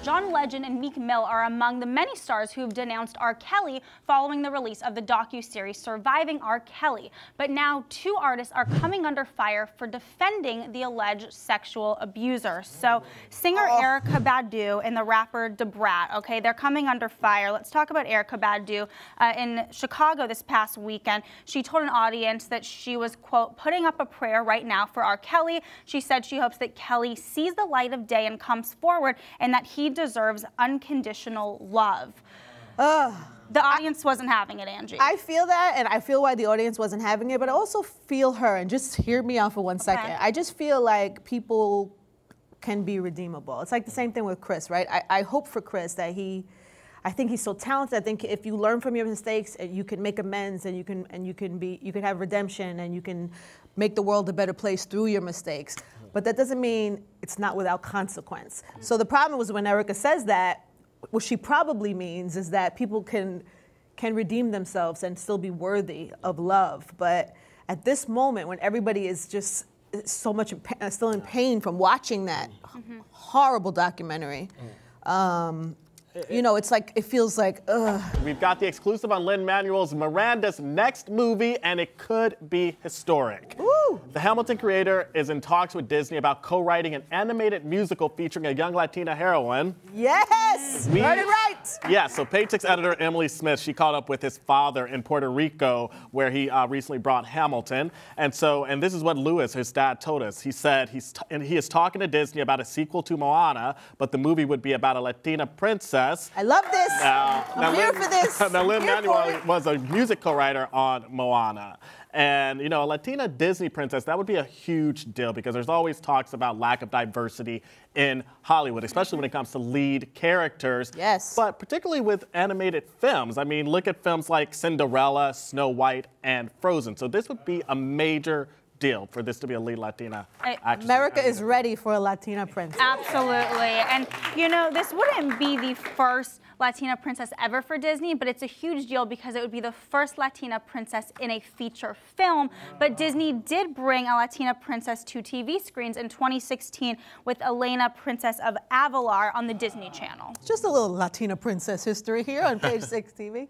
John Legend and Meek Mill are among the many stars who have denounced R. Kelly following the release of the docuseries Surviving R. Kelly. But now 2 artists are coming under fire for defending the alleged sexual abuser. So singer Erykah Badu and the rapper Brat, okay, they're coming under fire. Let's talk about Erykah Badu. In Chicago this past weekend, she told an audience that she was, quote, putting up a prayer right now for R. Kelly. She said she hopes that Kelly sees the light of day and comes forward, and that he deserves unconditional love. The audience wasn't having it, Angie. I feel that, and I feel why the audience wasn't having it, but I also feel her, and just hear me out for one second. I just feel like people can be redeemable. It's like the same thing with Chris, right? I hope for Chris that I think he's so talented. I think if you learn from your mistakes, you can make amends, and you can have redemption, and you can make the world a better place through your mistakes. But that doesn't mean it's not without consequence. So the problem was when Erykah says that, what she probably means is that people can redeem themselves and still be worthy of love. But at this moment, when everybody is just so much still in pain from watching that horrible documentary, you know, it's like, it feels like, ugh. We've got the exclusive on Lin-Manuel Miranda's next movie, and it could be historic. Ooh. The Hamilton creator is in talks with Disney about co-writing an animated musical featuring a young Latina heroine. Yes! Heard it right! Yeah, so Page Six editor Emily Smith, she caught up with his father in Puerto Rico, where he recently brought Hamilton. And this is what Louis, his dad, told us. He said he is talking to Disney about a sequel to Moana, but the movie would be about a Latina princess. I love this. I'm here for this. Now, Lin-Manuel was a music co-writer on Moana. And, you know, a Latina Disney princess, that would be a huge deal because there's always talks about lack of diversity in Hollywood, especially when it comes to lead characters. Yes. But particularly with animated films. I mean, look at films like Cinderella, Snow White, and Frozen. So this would be a major deal for this to be a lead Latina actress. America is ready for a Latina princess. Absolutely. And, you know, this wouldn't be the first Latina princess ever for Disney, but it's a huge deal because it would be the first Latina princess in a feature film. But Disney did bring a Latina princess to TV screens in 2016 with Elena, Princess of Avalar on the Disney Channel. Just a little Latina princess history here on Page Six TV.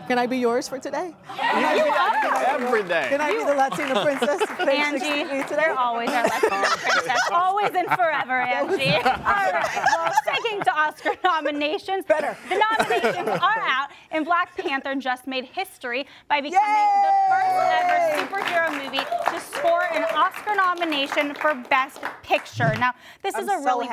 Can I be yours for today? Every day. Can I be the Latina princess? Angie, you're always our Latina princess. Always and forever, Angie. All right, well, sticking to Oscar nominations. The nominations are out, and Black Panther just made history by becoming the first ever superhero movie to score an Oscar nomination for Best Picture. Now, this is a really...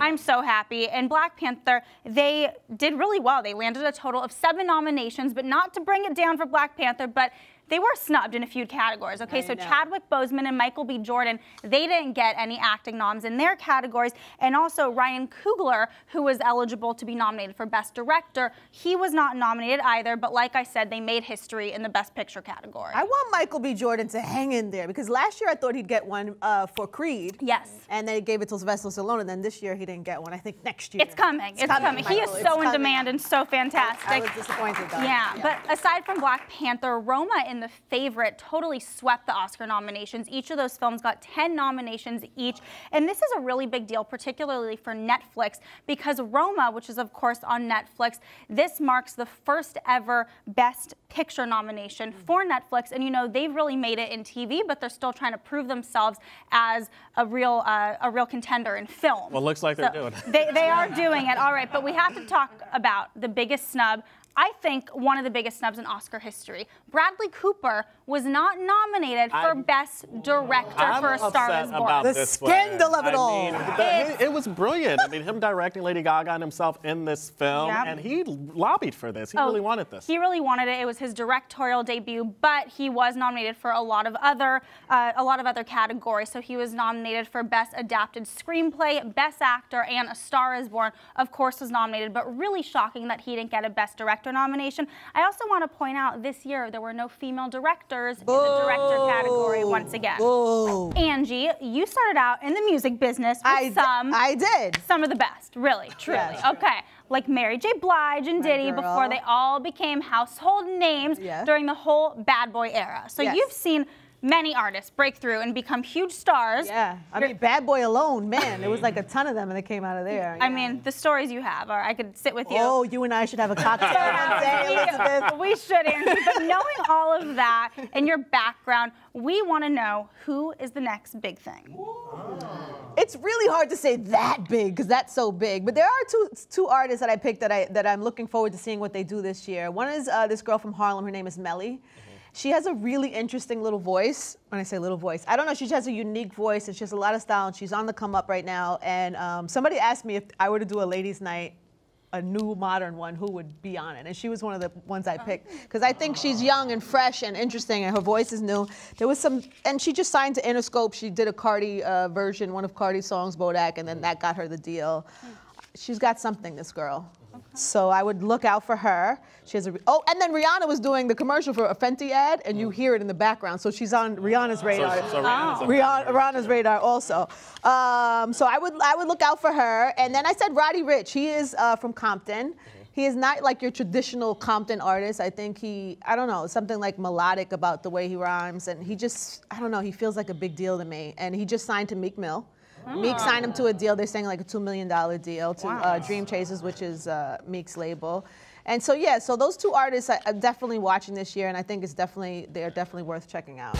I'm so happy. And Black Panther, they did really well. They landed a total of 7 nominations, but not to bring it down for Black Panther, but they were snubbed in a few categories, okay? So Chadwick Boseman and Michael B. Jordan, they didn't get any acting noms in their categories. And also Ryan Coogler, who was eligible to be nominated for Best Director, he was not nominated either, but like I said, they made history in the Best Picture category. I want Michael B. Jordan to hang in there, because last year I thought he'd get one for Creed. Yes. And then he gave it to Sylvester Stallone, and then this year he didn't get one. I think next year. It's coming. It's coming. He is so in demand and so fantastic. I was disappointed though. Yeah, but aside from Black Panther, Roma in The Favorite totally swept the Oscar nominations. Each of those films got 10 nominations each. And this is a really big deal, particularly for Netflix, because Roma, which is of course on Netflix, this marks the first ever Best Picture nomination for Netflix. And you know, they've really made it in TV, but they're still trying to prove themselves as a real contender in film. Well, looks like they're doing it. They are doing it, all right. But we have to talk about the biggest snub. I think one of the biggest snubs in Oscar history. Bradley Cooper was not nominated for Best Director for A Star Is Born. The scandal of it all. It was brilliant. I mean, him directing Lady Gaga and himself in this film, and he lobbied for this. He really wanted this. He really wanted it. It was his directorial debut, but he was nominated for a lot of other categories. So he was nominated for Best Adapted Screenplay, Best Actor, and A Star Is Born, of course, was nominated, but really shocking that he didn't get a Best Director nomination. I also want to point out this year there were no female directors in the director category once again. Angie, you started out in the music business with some of the best, really, truly. Okay, like Mary J. Blige and Diddy before they all became household names during the whole bad boy era. So you've seen many artists break through and become huge stars. Yeah, I mean, Bad Boy alone, man, there was like a ton of them and they came out of there. I mean, the stories you have, or I could sit with you. Oh, you and I should have a cocktail one day, Elizabeth. We should, Angie. But knowing all of that and your background, we want to know who is the next big thing. It's really hard to say that big because that's so big. But there are two artists that I picked that I'm looking forward to seeing what they do this year. One is this girl from Harlem. Her name is Melly. She has a really interesting little voice. When I say little voice, I don't know. She has a unique voice and she has a lot of style. And she's on the come up right now. And somebody asked me if I were to do a ladies' night, a new modern one, who would be on it? And she was one of the ones I picked because I think she's young and fresh and interesting, and her voice is new. There was some, and she just signed to Interscope. She did a Cardi version, one of Cardi's songs, Bodak, and then that got her the deal. She's got something, this girl. So I would look out for her. She has a, oh, and then Rihanna was doing the commercial for a Fenty ad, and you hear it in the background. So she's on Rihanna's radar. Rihanna's radar also. So I would look out for her. And then I said Roddy Ricch. He is from Compton. He is not like your traditional Compton artist. I think I don't know, something like melodic about the way he rhymes. And he just, I don't know, he feels like a big deal to me. And he just signed to Meek Mill. Meek signed him to a deal. They're saying like a $2 million deal to Dream Chasers, which is Meek's label. And so, yeah, so those two artists I'm definitely watching this year, and I think they're definitely worth checking out.